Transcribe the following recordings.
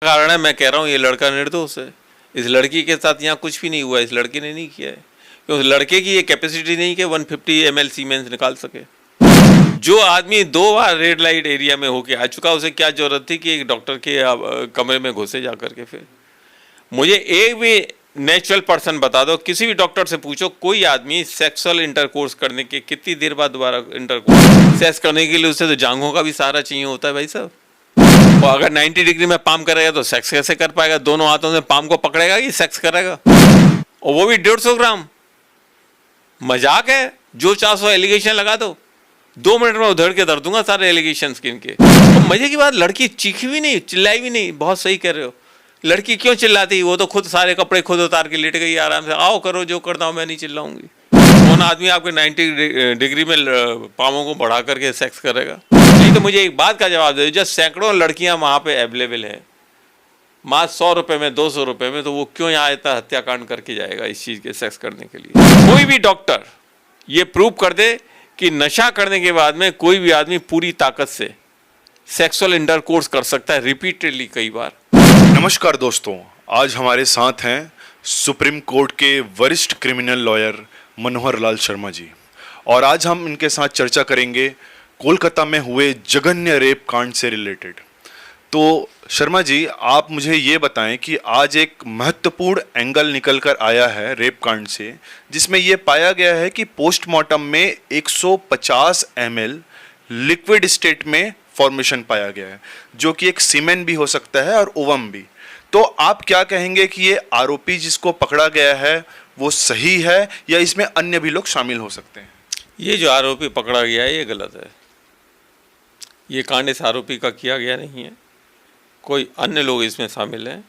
कारण है मैं कह रहा हूँ ये लड़का निर्दोष है। इस लड़की के साथ यहाँ कुछ भी नहीं हुआ, इस लड़के ने नहीं किया है क्योंकि लड़के की ये कैपेसिटी नहीं कि 150 ml सीमेंस निकाल सके। जो आदमी 2 बार रेड लाइट एरिया में होके आ चुका, उसे क्या जरूरत थी कि एक डॉक्टर के कमरे में घुसे जा करके। फिर मुझे एक भी नेचुरल पर्सन बता दो, किसी भी डॉक्टर से पूछो, कोई आदमी सेक्सुअल इंटरकोर्स करने के कितनी देर बाद दोबारा इंटरकोर्स सेक्स करने के लिए उसे तो जांघों का भी सहारा चाहिए होता है भाई साहब। और अगर 90 डिग्री में पाम करेगा तो सेक्स कैसे कर पाएगा? दोनों हाथों से पाम को पकड़ेगा कि सेक्स करेगा? और वो भी 150 ग्राम। मजाक है? जो 400 एलिगेशन लगा दो, 2 मिनट में उधड़ के धर दूंगा सारे एलिगेशन इनके। तो मजे की बात, लड़की चीखी भी नहीं, चिल्लाई भी नहीं। बहुत सही कर रहे हो। लड़की क्यों चिल्लाती? वो तो खुद सारे कपड़े खुद उतार के लेट गई आराम से। आओ करो जो करता हूं, मैं नहीं चिल्लाऊंगी। कौन आदमी आपके 90 डिग्री में पामों को बढ़ा करके सेक्स करेगा? नहीं तो मुझे एक बात का जवाब दे, जब सैकड़ों लड़कियां वहां पे अवेलेबल हैं मात्र 100 रुपए में, 200 रुपए में, तो वो क्यों यहाँ इतना हत्याकांड करके जाएगा इस चीज के सेक्स करने के लिए? कोई भी डॉक्टर ये प्रूव कर दे कि नशा करने के बाद में कोई भी आदमी पूरी ताकत से सेक्सुअल इंटरकोर्स कर सकता है रिपीटेडली कई बार। नमस्कार दोस्तों, आज हमारे साथ हैं सुप्रीम कोर्ट के वरिष्ठ क्रिमिनल लॉयर मनोहर लाल शर्मा जी, और आज हम इनके साथ चर्चा करेंगे कोलकाता में हुए जघन्य रेप कांड से रिलेटेड। तो शर्मा जी, आप मुझे ये बताएं कि आज एक महत्वपूर्ण एंगल निकल कर आया है रेप कांड से, जिसमें यह पाया गया है कि पोस्टमार्टम में 150 ml लिक्विड स्टेट में फॉर्मेशन पाया गया है, जो कि एक सीमेन भी हो सकता है और ओवम भी। तो आप क्या कहेंगे कि ये आरोपी जिसको पकड़ा गया है वो सही है, या इसमें अन्य भी लोग शामिल हो सकते हैं? ये जो आरोपी पकड़ा गया है ये गलत है। ये कांड इस आरोपी का किया गया नहीं है, कोई अन्य लोग इसमें शामिल हैं।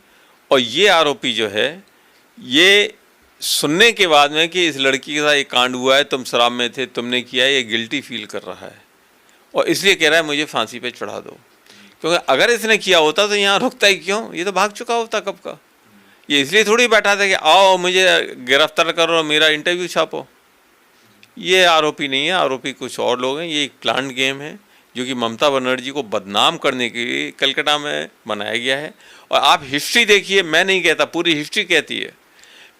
और ये आरोपी जो है, ये सुनने के बाद में कि इस लड़की के साथ ये कांड हुआ है, तुम शराब में थे, तुमने किया है, ये गिल्टी फील कर रहा है और इसलिए कह रहा है मुझे फांसी पे चढ़ा दो। क्योंकि अगर इसने किया होता तो यहाँ रुकता ही क्यों? ये तो भाग चुका होता कब का। ये इसलिए थोड़ी बैठा था कि आओ मुझे गिरफ्तार करो, मेरा इंटरव्यू छापो। ये आरोपी नहीं है, आरोपी कुछ और लोग हैं। ये एक प्लान्ड गेम है जो कि ममता बनर्जी को बदनाम करने के लिए कलकत्ता में बनाया गया है। और आप हिस्ट्री देखिए, मैं नहीं कहता, पूरी हिस्ट्री कहती है,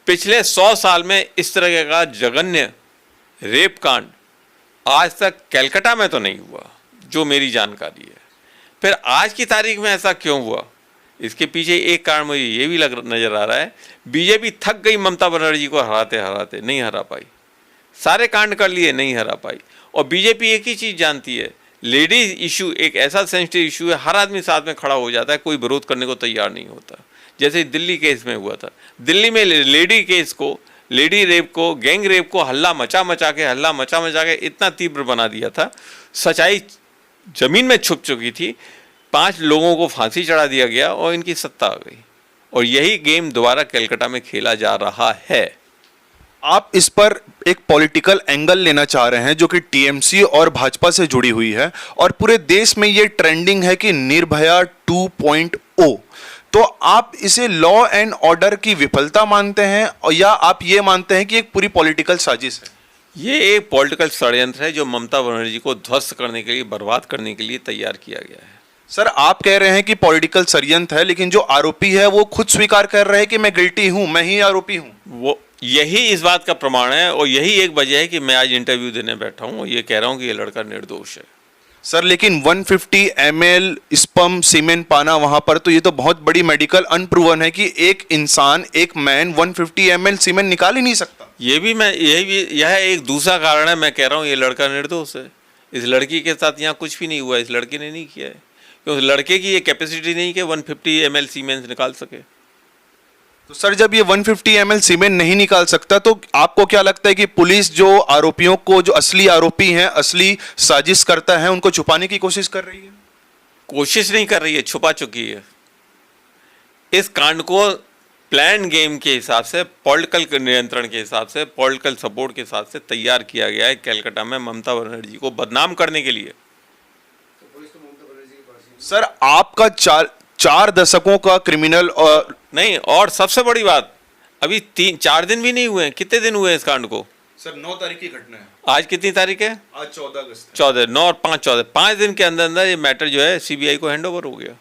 पिछले 100 साल में इस तरह का जघन्य रेप कांड आज तक कलकत्ता में तो नहीं हुआ, जो मेरी जानकारी है। फिर आज की तारीख में ऐसा क्यों हुआ? इसके पीछे एक कारण मुझे ये भी नजर आ रहा है, बीजेपी थक गई ममता बनर्जी को हराते हराते, नहीं हरा पाई। सारे कांड कर लिए, नहीं हरा पाई। और बीजेपी एक ही चीज़ जानती है, लेडीज इशू एक ऐसा सेंसिटिव इशू है, हर आदमी साथ में खड़ा हो जाता है, कोई विरोध करने को तैयार नहीं होता। जैसे दिल्ली केस में हुआ था, दिल्ली में लेडी केस को, लेडी रेप को, गैंग रेप को हल्ला मचा मचा के इतना तीव्र बना दिया था, सच्चाई जमीन में छुप चुकी थी। 5 लोगों को फांसी चढ़ा दिया गया और इनकी सत्ता आ गई। और यही गेम दोबारा कलकत्ता में खेला जा रहा है। आप इस पर एक पॉलिटिकल एंगल लेना चाह रहे हैं जो कि टीएमसी और भाजपा से जुड़ी हुई है, और पूरे देश में ये ट्रेंडिंग है कि निर्भया 2.0। तो आप इसे लॉ एंड ऑर्डर की विफलता मानते हैं, या आप ये मानते हैं कि एक पूरी पॉलिटिकल साजिश है? ये एक पॉलिटिकल षड्यंत्र है जो ममता बनर्जी को ध्वस्त करने के लिए, बर्बाद करने के लिए तैयार किया गया है। सर, आप कह रहे हैं कि पॉलिटिकल षड्यंत्र है, लेकिन जो आरोपी है वो खुद स्वीकार कर रहे हैं कि मैं गिल्टी हूं, मैं ही आरोपी हूं। वो यही इस बात का प्रमाण है, और यही एक वजह है कि मैं आज इंटरव्यू देने बैठा हूं और ये कह रहा हूं कि ये लड़का निर्दोष है। सर, लेकिन 150 ml स्पर्म सीमेन पाना वहां पर, तो ये तो बहुत बड़ी मेडिकल अनप्रूवन है कि एक इंसान, एक मैन 150 ml सीमेन निकाल ही नहीं सकता। यह एक दूसरा कारण है, मैं कह रहा हूं ये लड़का निर्दोष है। इस लड़की के साथ यहाँ कुछ भी नहीं हुआ, इस लड़के ने नहीं किया है क्योंकि लड़के की ये कैपेसिटी नहीं कि 150 ml सीमेन निकाल सके। तो सर, जब ये 150 ml सीमेन नहीं निकाल सकता, तो आपको क्या लगता है कि पुलिस जो आरोपियों को, जो असली आरोपी हैं, असली साजिश करता है, उनको छुपाने की कोशिश कर रही है? कोशिश नहीं कर रही है, छुपा चुकी है। इस कांड को प्लान गेम के हिसाब से, पॉलिटिकल नियंत्रण के हिसाब से, पॉलिटिकल सपोर्ट के हिसाब से तैयार किया गया है कलकत्ता में ममता बनर्जी को बदनाम करने के लिए। सर, आपका 4 दशकों का क्रिमिनल और नहीं, और सबसे बड़ी बात, अभी 3-4 दिन भी नहीं हुए हैं। कितने दिन हुए इस कांड को? सर, 9 तारीख की घटना है। आज कितनी तारीख है? आज 14 अगस्त। 14, 9 और 5, 14, 5 दिन के अंदर अंदर ये मैटर जो है सीबीआई को हैंड ओवर हो गया।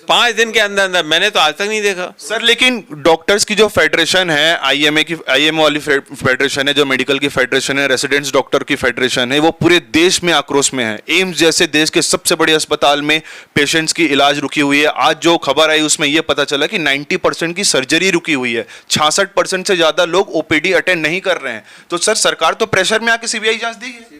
5 दिन के अंदर अंदर, मैंने तो आज तक नहीं देखा। सर लेकिन डॉक्टर्स की जो फेडरेशन है, आईएमए वाली फेडरेशन है, जो मेडिकल की फेडरेशन है, रेसिडेंट्स डॉक्टर की फेडरेशन है, वो पूरे देश में आक्रोश में है। एम्स जैसे देश के सबसे बड़े अस्पताल में पेशेंट्स की इलाज रुकी हुई है। आज जो खबर आई उसमें यह पता चला कि 90% की सर्जरी रुकी हुई है, 66% से ज्यादा लोग ओपीडी अटेंड नहीं कर रहे हैं। तो सर सरकार तो प्रेशर में आके सीबीआई जांच दी है।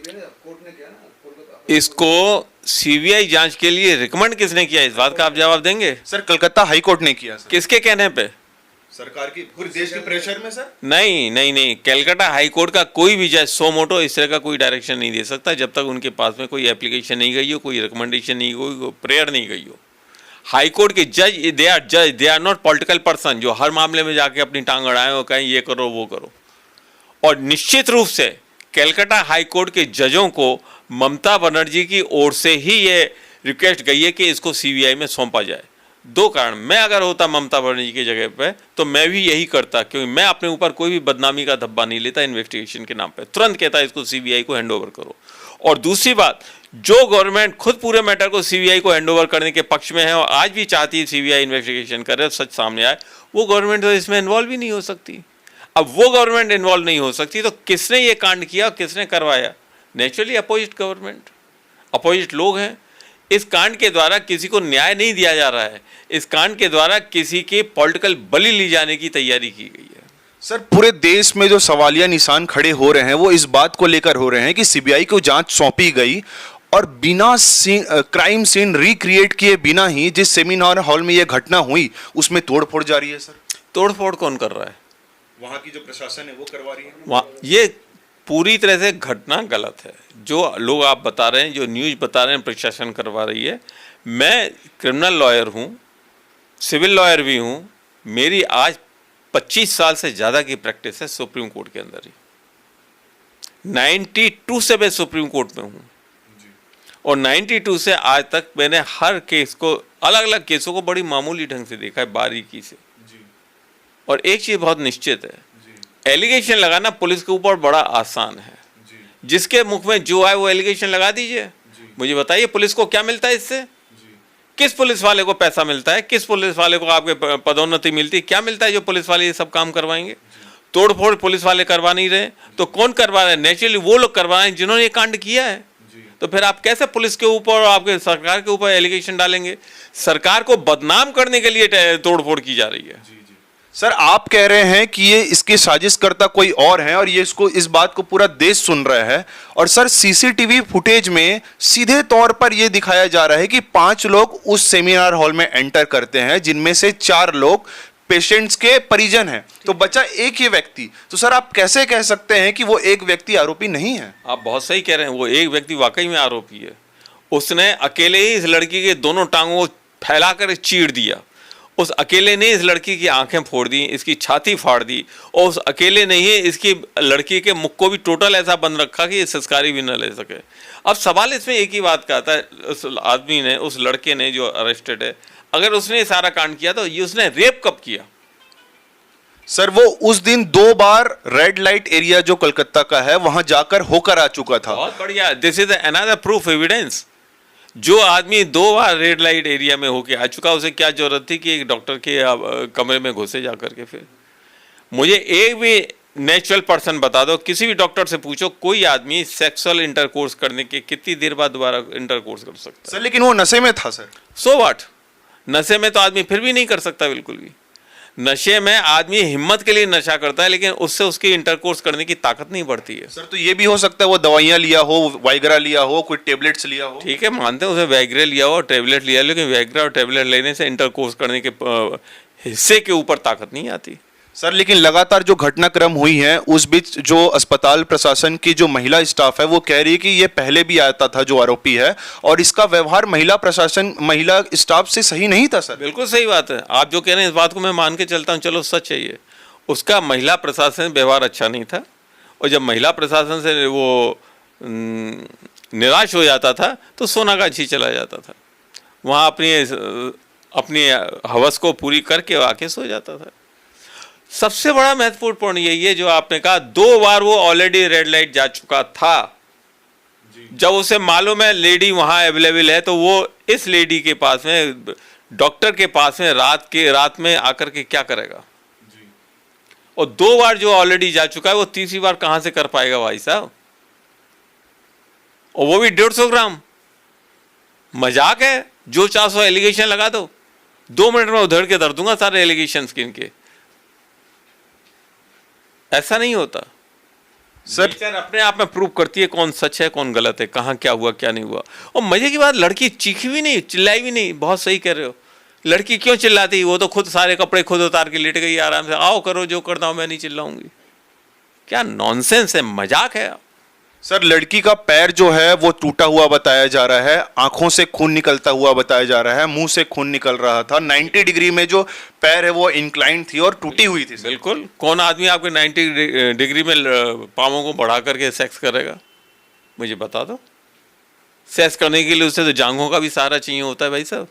इसको सीबीआई जांच के लिए रिकमेंड किसने किया, इस बात का आप जवाब देंगे? सर कलकत्ता हाई कोर्ट ने किया। सर किसके कहने पे? सरकार की, पूरे देश के प्रेशर में सर। नहीं नहीं नहीं, कलकत्ता हाई कोर्ट का कोई भी जज सो मोटो इस तरह का कोई डायरेक्शन नहीं दे सकता जब तक उनके पास में कोई एप्लीकेशन नहीं गई हो, कोई रिकमेंडेशन नहीं गई हो, प्रेयर नहीं गई हो। हाई कोर्ट के जज, they are not political person जो हर मामले में जाके अपनी टांग अड़ाएं और कहें ये करो वो करो। और निश्चित रूप से कलकत्ता हाई कोर्ट के जजों को ममता बनर्जी की ओर से ही ये रिक्वेस्ट गई है कि इसको सीबीआई में सौंपा जाए। 2 कारण, मैं अगर होता ममता बनर्जी की जगह पे तो मैं भी यही करता, क्योंकि मैं अपने ऊपर कोई भी बदनामी का धब्बा नहीं लेता इन्वेस्टिगेशन के नाम पे, तुरंत कहता इसको सीबीआई को हैंड ओवर करो। और दूसरी बात, जो गवर्नमेंट खुद पूरे मैटर को सीबीआई को हैंड ओवर करने के पक्ष में है और आज भी चाहती है सीबीआई इन्वेस्टिगेशन करे, सच सामने आए, वो गवर्नमेंट तो इसमें इन्वॉल्व ही नहीं हो सकती। अब वो गवर्नमेंट इन्वॉल्व नहीं हो सकती तो किसने ये कांड किया, किसने करवाया? नेचुरली अपोजिट गवर्नमेंट, अपोजिट लोग हैं। इस कांड के द्वारा किसी को न्याय नहीं दिया जा रहा है, इस कांड के द्वारा किसी के पॉलिटिकल बलि ली जाने की तैयारी की गई है। सर पूरे देश में जो सवालिया निशान खड़े हो रहे हैं वो इस बात को लेकर हो रहे हैं कि सीबीआई को जांच सौंपी गई और बिना क्राइम सीन रिक्रिएट किए बिना ही जिस सेमिनार हॉल में यह घटना हुई उसमें तोड़फोड़ जारी है। सर तोड़फोड़ कौन कर रहा है? वहां की जो प्रशासन है वो करवा रही है। वहाँ ये पूरी तरह से घटना गलत है। जो लोग आप बता रहे हैं, जो न्यूज़ बता रहे हैं प्रशासन करवा रही है। मैं क्रिमिनल लॉयर हूँ, सिविल लॉयर भी हूँ, मेरी आज 25 साल से ज़्यादा की प्रैक्टिस है सुप्रीम कोर्ट के अंदर ही। 92 से मैं सुप्रीम कोर्ट में हूँ और 92 से आज तक मैंने हर केस को, अलग अलग केसों को बड़ी मामूली ढंग से देखा है, बारीकी से। और एक चीज़ बहुत निश्चित है, एलिगेशन लगाना पुलिस के ऊपर बड़ा आसान है। जिसके मुख में जो आए वो एलिगेशन लगा दीजिए। मुझे बताइए पुलिस को क्या मिलता है इससे? किस पुलिस वाले को पैसा मिलता है? किस पुलिस वाले को आपके पदोन्नति मिलती है? क्या मिलता है जो पुलिस वाले ये सब काम करवाएंगे? तोड़फोड़ पुलिस वाले करवा नहीं रहे तो कौन करवा रहे हैं? नेचुरली वो लोग करवा रहे हैं जिन्होंने ये कांड किया है। तो फिर आप कैसे पुलिस के ऊपर और आपके सरकार के ऊपर एलिगेशन डालेंगे? सरकार को बदनाम करने के लिए तोड़फोड़ की जा रही है। सर आप कह रहे हैं कि ये इसकी साजिशकर्ता कोई और है और ये इसको, इस बात को पूरा देश सुन रहा है। और सर सीसीटीवी फुटेज में सीधे तौर पर यह दिखाया जा रहा है कि 5 लोग उस सेमिनार हॉल में एंटर करते हैं, जिनमें से 4 लोग पेशेंट्स के परिजन हैं, तो बचा एक ही व्यक्ति। तो सर आप कैसे कह सकते हैं कि वो एक व्यक्ति आरोपी नहीं है? आप बहुत सही कह रहे हैं, वो एक व्यक्ति वाकई में आरोपी है। उसने अकेले ही इस लड़की के दोनों टांगों को फैलाकर चीर दिया। उस अकेले ने इस लड़की की आंखें फोड़ दी, इसकी छाती फाड़ दी, और उस अकेले ने ही इसकी लड़की के मुख को भी टोटल ऐसा बंद रखा कि ये संस्कारी भी न ले सके। अब सवाल इसमें एक ही बात का आता है, उस आदमी ने, उस लड़के ने जो अरेस्टेड है, अगर उसने ये सारा कांड किया तो ये उसने रेप कब किया? सर वो उस दिन 2 बार रेड लाइट एरिया जो कलकत्ता का है वहां जाकर होकर आ चुका था। बहुत बढ़िया, this is another proof evidence. जो आदमी 2 बार रेड लाइट एरिया में होके आ चुका, उसे क्या जरूरत थी कि एक डॉक्टर के कमरे में घुसे जा करके? फिर मुझे एक भी नेचुरल पर्सन बता दो, किसी भी डॉक्टर से पूछो, कोई आदमी सेक्सुअल इंटरकोर्स करने के कितनी देर बाद दोबारा इंटरकोर्स कर सकता है? सर लेकिन वो नशे में था। सर सो व्हाट, नशे में तो आदमी फिर भी नहीं कर सकता बिल्कुल भी। नशे में आदमी हिम्मत के लिए नशा करता है, लेकिन उससे उसकी इंटरकोर्स करने की ताकत नहीं बढ़ती है। सर तो ये भी हो सकता है वो दवाइयां लिया हो, वाइग्रा लिया हो, कोई टेबलेट्स लिया हो। ठीक है, मानते हैं उसे वाइग्रा लिया हो और टेबलेट लिया, लेकिन वाइग्रा और टेबलेट लेने से इंटरकोर्स करने के हिस्से के ऊपर ताकत नहीं आती। सर लेकिन लगातार जो घटनाक्रम हुई है उस बीच जो अस्पताल प्रशासन की जो महिला स्टाफ है वो कह रही है कि ये पहले भी आता था जो आरोपी है, और इसका व्यवहार महिला स्टाफ से सही नहीं था। सर बिल्कुल सही बात है, आप जो कह रहे हैं इस बात को मैं मान के चलता हूँ, चलो सच है ये। उसका महिला प्रशासन व्यवहार अच्छा नहीं था, और जब महिला प्रशासन से वो निराश हो जाता था तो सोनागाछी चला जाता था, वहाँ अपनी हवस को पूरी करके आके सो जाता था। सबसे बड़ा महत्वपूर्ण पॉइंट यही है जो आपने कहा, 2 बार वो ऑलरेडी रेड लाइट जा चुका था। जब उसे मालूम है लेडी वहां अवेलेबल है तो वो इस लेडी के पास में डॉक्टर के पास में रात में आकर के क्या करेगा? और 2 बार जो ऑलरेडी जा चुका है वो तीसरी बार कहां से कर पाएगा भाई साहब? और वो भी 150 ग्राम। मजाक है? जो 400 एलिगेशन लगा दो, 2 मिनट में उधड़ के धर दूंगा सारे एलिगेशन इनके। ऐसा नहीं होता सर। नेचर अपने आप में प्रूव करती है कौन सच है कौन गलत है, कहां क्या हुआ क्या नहीं हुआ। और मजे की बात, लड़की चीखी भी नहीं, चिल्लाई भी नहीं। बहुत सही कह रहे हो। लड़की क्यों चिल्लाती? वो तो खुद सारे कपड़े खुद उतार के लेट गई आराम से। आओ करो जो करना हो, मैं नहीं चिल्लाऊंगी। क्या नॉनसेंस है, मजाक है। सर लड़की का पैर जो है वो टूटा हुआ बताया जा रहा है, आंखों से खून निकलता हुआ बताया जा रहा है, मुंह से खून निकल रहा था। 90 डिग्री में जो पैर है वो इंक्लाइन थी और टूटी हुई थी। बिल्कुल। कौन आदमी आपके 90 डिग्री में पाँवों को बढ़ा करके सेक्स करेगा? मुझे बता दो। सेक्स करने के लिए उसे तो जांघों का भी सहारा चाहिए होता है भाई साहब।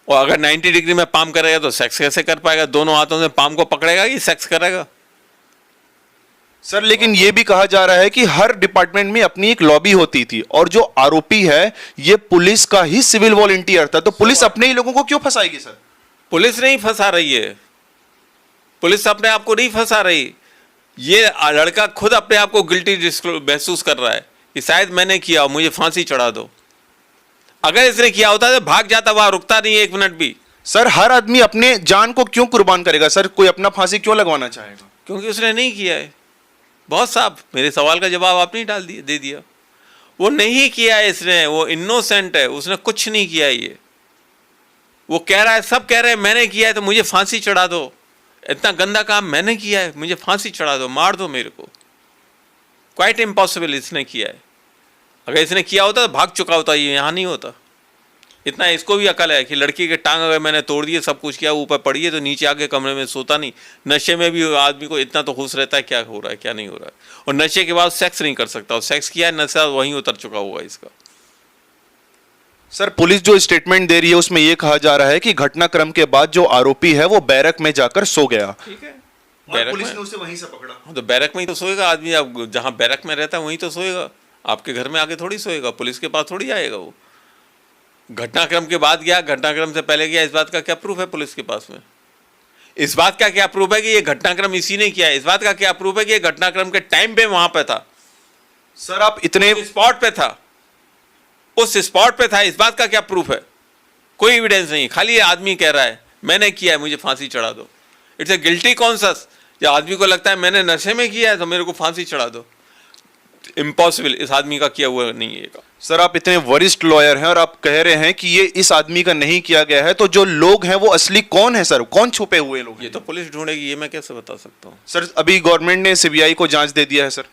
और अगर 90 डिग्री में पाम करेगा तो सेक्स कैसे कर पाएगा? दोनों हाथों से पाम को पकड़ेगा कि सेक्स करेगा? सर लेकिन यह भी कहा जा रहा है कि हर डिपार्टमेंट में अपनी एक लॉबी होती थी और जो आरोपी है ये पुलिस का ही सिविल वॉलंटियर था, तो पुलिस अपने ही लोगों को क्यों फंसाएगी सर? पुलिस नहीं फंसा रही है, पुलिस अपने आप को नहीं फंसा रही। ये लड़का खुद अपने आप को गिल्टी महसूस कर रहा है कि शायद मैंने किया, मुझे फांसी चढ़ा दो। अगर इसने किया होता तो भाग जाता, वहां रुकता नहीं 1 मिनट भी। सर हर आदमी अपने जान को क्यों कुर्बान करेगा सर? कोई अपना फांसी क्यों लगवाना चाहेगा? क्योंकि उसने नहीं किया है। बहुत साफ, मेरे सवाल का जवाब आपने दे दिया। वो नहीं किया है इसने, वो इनोसेंट है, उसने कुछ नहीं किया है। ये वो कह रहा है, सब कह रहे हैं मैंने किया है तो मुझे फांसी चढ़ा दो। इतना गंदा काम मैंने किया है, मुझे फांसी चढ़ा दो, मार दो मेरे को। क्वाइट इम्पॉसिबल इसने किया है। अगर इसने किया होता तो भाग चुका होता, ये यहाँ नहीं होता। इतना इसको भी अकल है कि लड़की के टांग अगर मैंने तोड़ दिए, सब कुछ किया, ऊपर पड़ी है तो नीचे आके कमरे में सोता नहीं। नशे में भी आदमी को इतना तो होश रहता है क्या हो रहा है क्या नहीं हो रहा है। और नशे के बाद सेक्स नहीं कर सकता, और सेक्स किया है, नशा वहीं उतर चुका होगा इसका। सर पुलिस जो स्टेटमेंट दे रही है उसमें यह कहा जा रहा है कि घटनाक्रम के बाद जो आरोपी है वो बैरक में जाकर सो गया। ठीक है, और पुलिस ने उसे वहीं से पकड़ा। तो बैरक में ही तो सोएगा आदमी। अब जहाँ बैरक में रहता है वहीं तो सोएगा। आपके घर में आके थोड़ी सोएगा, पुलिस के पास थोड़ी आएगा वो। घटनाक्रम के बाद गया, घटनाक्रम से पहले गया, इस बात का क्या प्रूफ है पुलिस के पास में? इस बात का क्या प्रूफ है कि ये घटनाक्रम इसी ने किया है? इस बात का क्या प्रूफ है कि ये घटनाक्रम के टाइम पे वहां पे था? सर आप इतने स्पॉट पे था, उस स्पॉट पे था। इस बात का क्या प्रूफ है? कोई एविडेंस नहीं। खाली ये आदमी कह रहा है मैंने किया है, मुझे फांसी चढ़ा दो। It's a guilty conscious. जब आदमी को लगता है मैंने नशे में किया है तो मेरे को फांसी चढ़ा दो, इम्पॉसिबल। इस आदमी का किया हुआ नहीं है। सर आप इतने वरिष्ठ लॉयर हैं और आप कह रहे हैं कि ये इस आदमी का नहीं किया गया है, तो जो लोग हैं वो असली कौन है सर? कौन छुपे हुए लोग? ये तो पुलिस ढूंढेगी, ये मैं कैसे बता सकता हूँ। सर अभी गवर्नमेंट ने सीबीआई को जांच दे दिया है सर।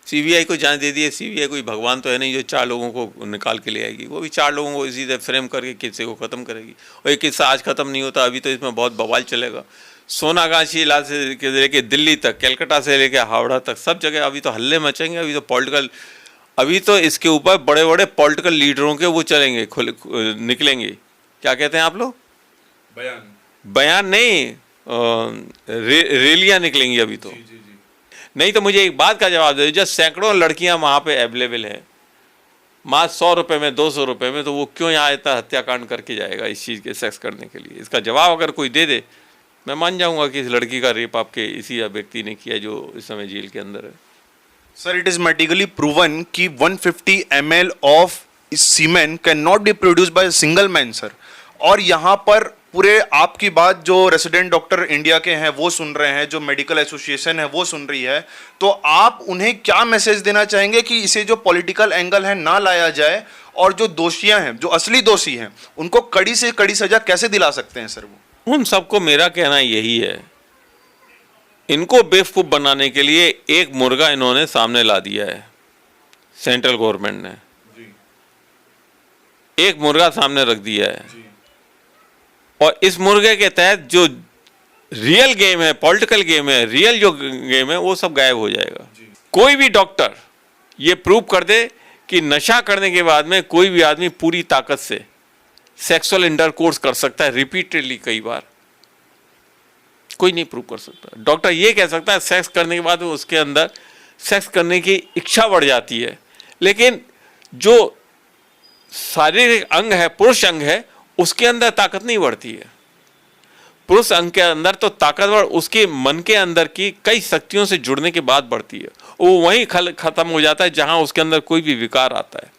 सीबीआई को जांच दे दी है। सीबीआई कोई भगवान तो है नहीं जो 4 लोगों को निकाल के ले आएगी। वो भी 4 लोगों को इसी तरह फ्रेम करके किस्से को ख़त्म करेगी। और ये किस्सा आज ख़त्म नहीं होता, अभी तो इसमें बहुत बवाल चलेगा। सोनागाछी इलाके से लेके दिल्ली तक, कलकत्ता से लेके हावड़ा तक, सब जगह अभी तो हल्ले मचेंगे। अभी तो इसके ऊपर बड़े बड़े पॉलिटिकल लीडरों के वो चलेंगे, निकलेंगे। क्या कहते हैं आप लोग? बयान नहीं, रैलियां निकलेंगी अभी तो। नहीं तो मुझे एक बात का जवाब दे, जब सैकड़ों लड़कियां वहां पे अवेलेबल है मात्र 100 रुपये में, 200 रुपये में, तो वो क्यों यहाँ इतना हत्याकांड करके जाएगा इस चीज़ के सेक्स करने के लिए? इसका जवाब अगर कोई दे दे, मैं मान जाऊंगा कि इस लड़की का रेप आपके इसी व्यक्ति ने किया जो इस समय जेल के अंदर है। Sir it is medically proven कि 150 ml of semen can not be produced by single man sir. और यहाँ पर पूरे आपकी बात जो रेसिडेंट डॉक्टर इंडिया के हैं वो सुन रहे हैं, जो मेडिकल एसोसिएशन है वो सुन रही है, तो आप उन्हें क्या मैसेज देना चाहेंगे कि इसे जो पॉलिटिकल एंगल है ना लाया जाए और जो दोषियां हैं, जो असली दोषी हैं, उनको कड़ी से कड़ी सजा कैसे दिला सकते हैं सर? वो उन सबको मेरा कहना यही है, इनको बेवकूफ़ बनाने के लिए एक मुर्गा इन्होंने सामने ला दिया है। सेंट्रल गवर्नमेंट ने एक मुर्गा सामने रख दिया है और इस मुर्गे के तहत जो रियल गेम है, पॉलिटिकल गेम है, रियल जो गेम है, वो सब गायब हो जाएगा। कोई भी डॉक्टर ये प्रूव कर दे कि नशा करने के बाद में कोई भी आदमी पूरी ताकत से सेक्सुअल इंटरकोर्स कर सकता है रिपीटेडली कई बार, कोई नहीं प्रूव कर सकता। डॉक्टर ये कह सकता है सेक्स करने के बाद उसके अंदर सेक्स करने की इच्छा बढ़ जाती है, लेकिन जो शारीरिक अंग है, पुरुष अंग है, उसके अंदर ताकत नहीं बढ़ती है। पुरुष अंग के अंदर तो ताकतवर उसके मन के अंदर की कई शक्तियों से जुड़ने के बाद बढ़ती है। वो वहीं खत्म हो जाता है जहां उसके अंदर कोई भी विकार आता है।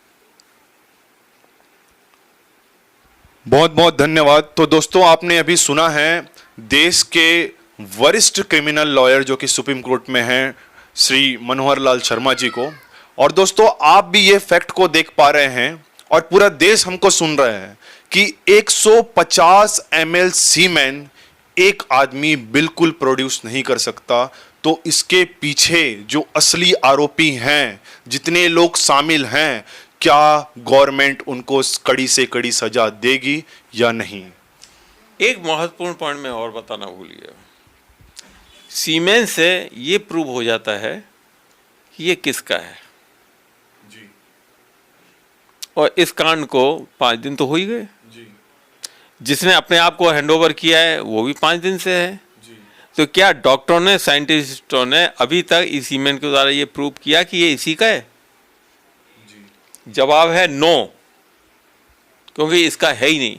बहुत बहुत धन्यवाद। तो दोस्तों, आपने अभी सुना है देश के वरिष्ठ क्रिमिनल लॉयर जो कि सुप्रीम कोर्ट में हैं, श्री मनोहर लाल शर्मा जी को। और दोस्तों, आप भी ये फैक्ट को देख पा रहे हैं और पूरा देश हमको सुन रहा है कि 150 ml सीमेन एक आदमी बिल्कुल प्रोड्यूस नहीं कर सकता। तो इसके पीछे जो असली आरोपी हैं, जितने लोग शामिल हैं, क्या गवर्नमेंट उनको कड़ी से कड़ी सजा देगी या नहीं? एक महत्वपूर्ण पॉइंट में और बताना भूल गया। सीमेन से ये प्रूव हो जाता है कि ये किसका है जी। और इस कांड को 5 दिन तो हो ही गए। जी। जिसने अपने आप को हैंडओवर किया है वो भी 5 दिन से है। जी। तो क्या डॉक्टरों ने, साइंटिस्टों ने अभी तक इस सीमेन के द्वारा ये प्रूव किया कि ये इसी का है? जी। जवाब है नो, क्योंकि इसका है ही नहीं।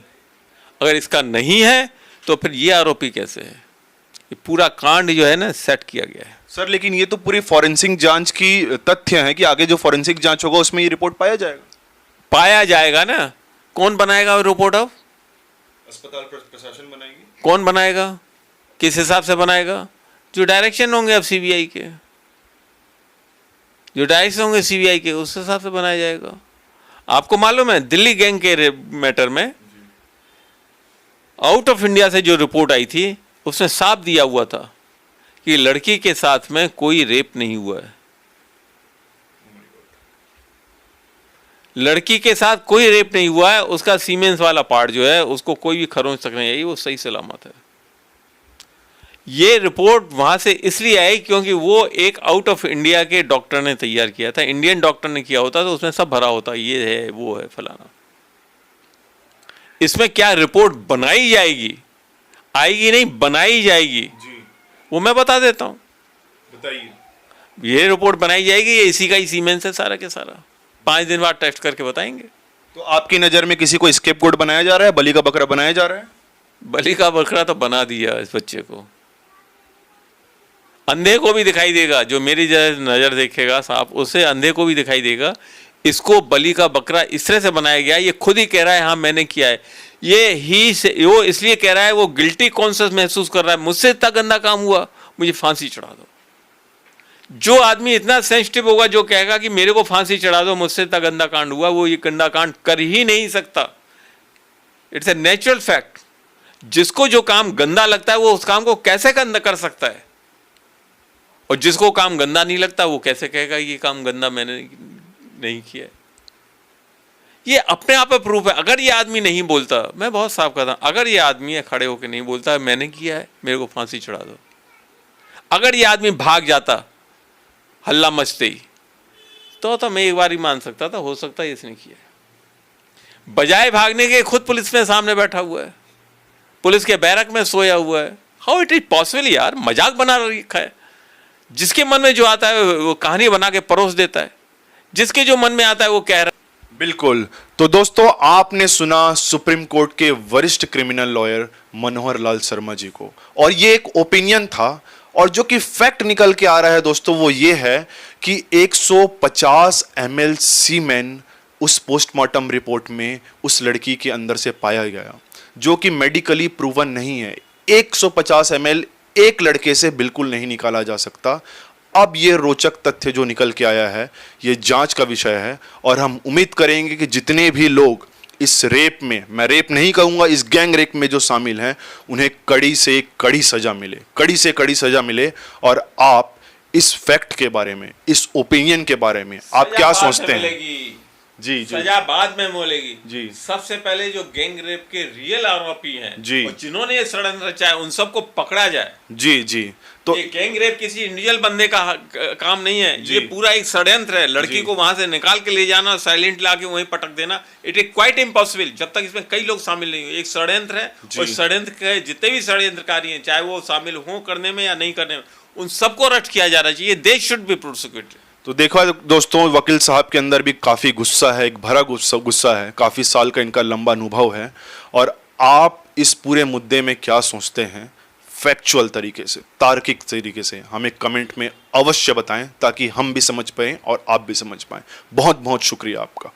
अगर इसका नहीं है तो फिर ये आरोपी कैसे है? ये पूरा कांड जो है ना सेट किया गया है। सर, लेकिन ये तो पूरी फॉरेंसिक जांच की तथ्य है कि आगे जो फॉरेंसिक जांच होगा उसमें ये रिपोर्ट पाया जाएगा ना। कौन बनाएगा वो रिपोर्ट? अब अस्पताल प्रशासन बनाएगी। कौन बनाएगा? किस हिसाब से बनाएगा? जो डायरेक्शन होंगे अब सीबीआई के, जो डायरेक्शन होंगे सीबीआई के, उस हिसाब से बनाया जाएगा। आपको मालूम है दिल्ली गैंग के मैटर में आउट ऑफ इंडिया से जो रिपोर्ट आई थी उसने साफ दिया हुआ था कि लड़की के साथ में कोई रेप नहीं हुआ है। लड़की के साथ कोई रेप नहीं हुआ है। उसका सीमेंस वाला पार्ट जो है उसको कोई भी खरोंच तक नहीं आई, वो सही सलामत है। ये रिपोर्ट वहां से इसलिए आई क्योंकि वो एक आउट ऑफ इंडिया के डॉक्टर ने तैयार किया था। इंडियन डॉक्टर ने किया होता तो उसमें सब भरा होता, ये है, वो है, फलाना। इसमें क्या रिपोर्ट बनाई जाएगी, आएगी नहीं, बनाई जाएगी जी। वो मैं बता देता हूं। बताइए। ये रिपोर्ट बनाई जाएगी, ये इसी का ही सीमेंस है सारा के सारा। 5 दिन बाद टेस्ट करके बताएंगे। तो आपकी नजर में किसी को स्केपगोट बनाया जा रहा है, बलि का बकरा बनाया जा रहा है? बलि का बकरा तो बना दिया इस बच्चे को। अंधे को भी दिखाई देगा, जो मेरी नजर देखेगा साहब, उसे अंधे को भी दिखाई देगा। इसको बलि का बकरा इस तरह से बनाया गया। ये खुद ही कह रहा है हाँ मैंने किया है। ये ही से वो इसलिए कह रहा है, वो गिल्टी कॉन्शियस महसूस कर रहा है, मुझसे इतना गंदा काम हुआ, मुझे फांसी चढ़ा दो। जो आदमी इतना सेंसिटिव होगा, जो कहेगा कि मेरे को फांसी चढ़ा दो, मुझसे इतना गंदा कांड हुआ, वो ये गंदा कांड कर ही नहीं सकता। It's a natural fact. जिसको जो काम गंदा लगता है वो उस काम को कैसे गंदा कर सकता है, और जिसको काम गंदा नहीं लगता वो कैसे कहेगा ये काम गंदा मैंने नहीं किया। ये अपने आप में प्रूफ है। अगर ये आदमी नहीं बोलता, मैं बहुत साफ कहता हूं, अगर ये आदमी खड़े होकर नहीं बोलता मैंने किया है, मेरे को फांसी चढ़ा दो, अगर ये आदमी भाग जाता हल्ला मचते ही, तो मैं एक बार ही मान सकता था, हो सकता है इसने किया है। बजाय भागने के खुद पुलिस में सामने बैठा हुआ है, पुलिस के बैरक में सोया हुआ है। हाउ इट इज पॉसिबल यार? मजाक बना रखा है। जिसके मन में जो आता है वो कहानी बना के परोस देता है, जिसके जो मन में आता है वो कह रहा है। बिल्कुल। तो दोस्तों, आपने सुना सुप्रीम कोर्ट के वरिष्ठ क्रिमिनल लॉयर मनोहर लाल शर्मा जी को, और ये एक ओपिनियन था, और जो कि फैक्ट निकल के आ रहा है दोस्तों वो ये है कि 150 ml सीमेन उस पोस्टमार्टम रिपोर्ट में उस लड़की के अंदर से पाया गया, जो कि मेडिकली प्रूवन नहीं है। 150 ml एक लड़के से बिल्कुल नहीं निकाला जा सकता। अब ये रोचक तथ्य जो निकल के आया है ये जांच का विषय है, और हम उम्मीद करेंगे कि जितने भी लोग इस रेप में, मैं रेप नहीं कहूंगा, इस गैंग रेप में जो शामिल हैं, उन्हें कड़ी से कड़ी सजा मिले, कड़ी से कड़ी सजा मिले। और आप इस फैक्ट के बारे में, इस ओपिनियन के बारे में आप क्या सोचते हैं? जी जी, सजा बाद में मिलेगी जी। सबसे पहले जो गैंग रेप के रियल आरोपी हैं जी, और जिन्होंने ये षड्यंत्र रचा है, उन सबको पकड़ा जाए। जी जी। तो ये गैंग रेप किसी इंडिविजुअल बंदे का काम नहीं है, ये पूरा एक षड्यंत्र है। लड़की को वहां से निकाल के ले जाना, साइलेंट लाके वहीं पटक देना, इट इज क्वाइट इम्पॉसिबल जब तक इसमें कई लोग शामिल नहीं हुए। एक षड्यंत्र है, और षड्यंत्र के जितने भी षड्यंत्रकारी हैं, चाहे वो शामिल हों करने में या नहीं करने में, उन सबको अरेस्ट किया जाना चाहिए। They should be prosecuted. तो देखा दोस्तों, वकील साहब के अंदर भी काफ़ी गुस्सा है, एक भरा गुस्सा है, काफ़ी साल का इनका लंबा अनुभव है। और आप इस पूरे मुद्दे में क्या सोचते हैं, फैक्चुअल तरीके से, तार्किक तरीके से हमें कमेंट में अवश्य बताएं, ताकि हम भी समझ पाएं और आप भी समझ पाएं। बहुत बहुत शुक्रिया आपका।